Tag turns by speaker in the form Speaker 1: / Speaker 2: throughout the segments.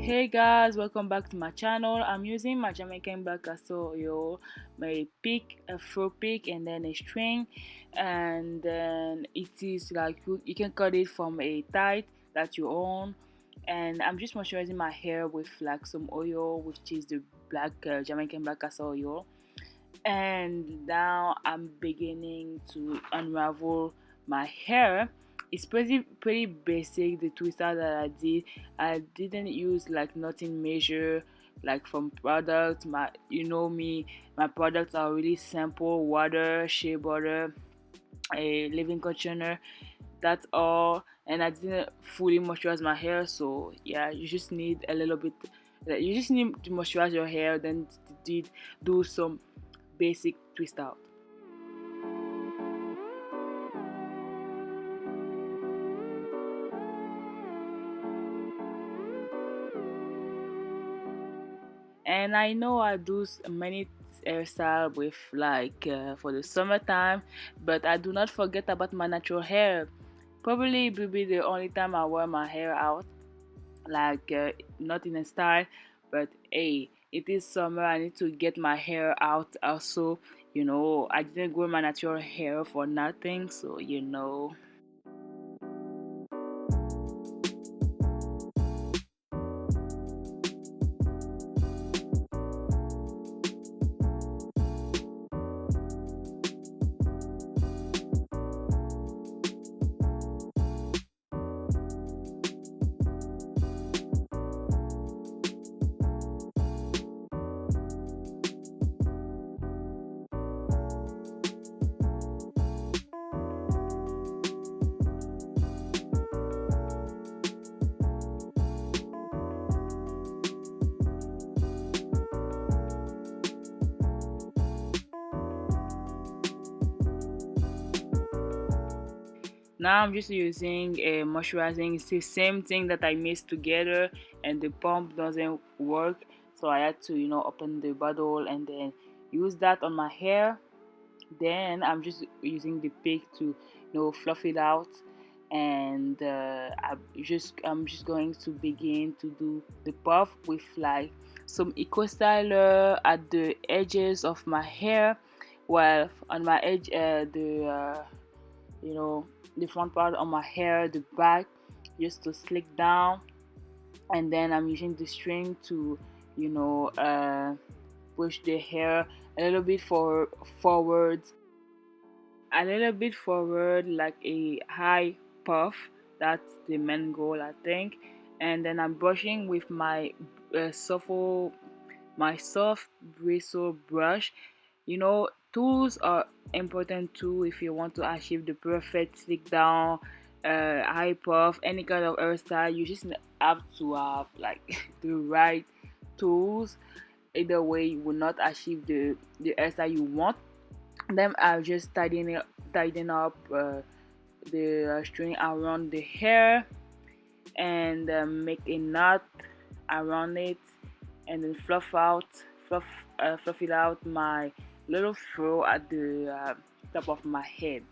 Speaker 1: Hey guys, welcome back to my channel. I'm using my Jamaican black castor oil, my pick, a fur pick, and then a string, and then it is like you can cut it from a tie that you own. And I'm just moisturizing my hair with like some oil, which is the black Jamaican black castor oil. And now I'm beginning to unravel my hair. It's pretty basic, the twister that I didn't use like nothing major, like from products. My products are really simple: water, shea butter, a leave-in conditioner. That's all. And I didn't fully moisturize my hair, so yeah, you just need a little bit. You just need to moisturize your hair, then did do some basic twist out. And I know I do many hairstyle with like for the summertime, but I do not forget about my natural hair. Probably it will be the only time I wear my hair out, like not in a style, but hey, it is summer. I need to get my hair out also. I didn't grow my natural hair for nothing, so. Now I'm just using a moisturizing. It's the same thing that I mixed together, and the pump doesn't work, so I had to open the bottle and then use that on my hair. Then I'm just using the pick to fluff it out, and I'm just going to begin to do the puff with like some eco styler at the edges of my hair. Well, on my edge, you know the front part of my hair, the back, just to slick down. And then I'm using the string to you know uh, push the hair a little bit forward, like a high puff. That's the main goal, I think. And then I'm brushing with uh, soft my soft bristle brush. Tools are important too if you want to achieve the perfect slick down, high puff, any kind of hairstyle. You just have to have like the right tools. Either way, you will not achieve the hairstyle you want. Then I'll just tidying up the string around the hair, and make a knot around it, and then fluff it out my little fro at the top of my head.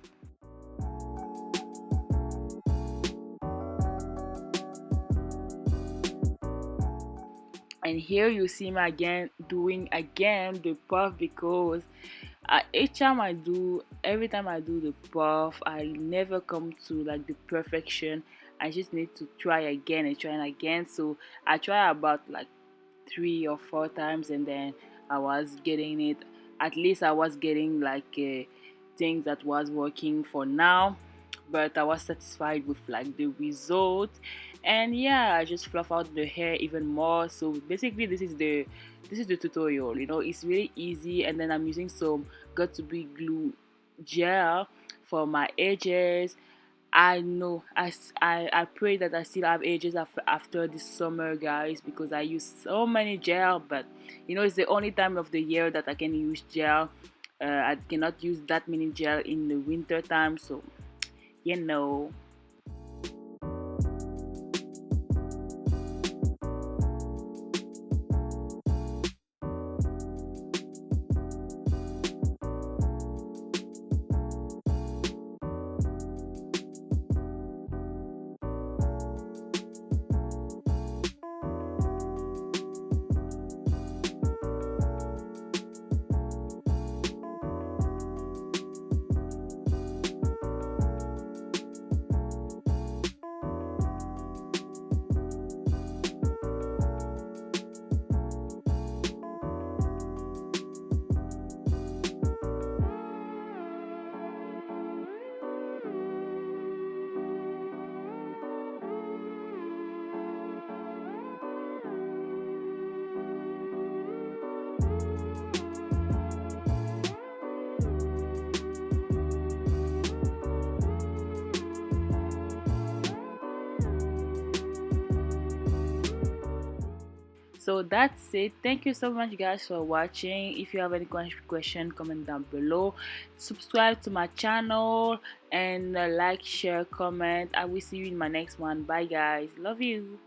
Speaker 1: And here you see me again doing again the puff, because every time I do the puff, I never come to like the perfection. I just need to try again and try and again. So I try about like 3 or 4 times, and then I was getting it. At least I was getting like things that was working for now, but I was satisfied with like the result. And yeah, I just fluff out the hair even more. So basically, this is the tutorial. It's really easy. And then I'm using some got to be glue gel for my edges. I know I pray that I still have edges after this summer, guys, because I use so many gel. But it's the only time of the year that I can use gel. I cannot use that many gel in the winter time, so you know. So that's it. Thank you so much guys for watching. If you have any question, comment down below. Subscribe to my channel and like, share, comment. I will see you in my next one. Bye guys, love you.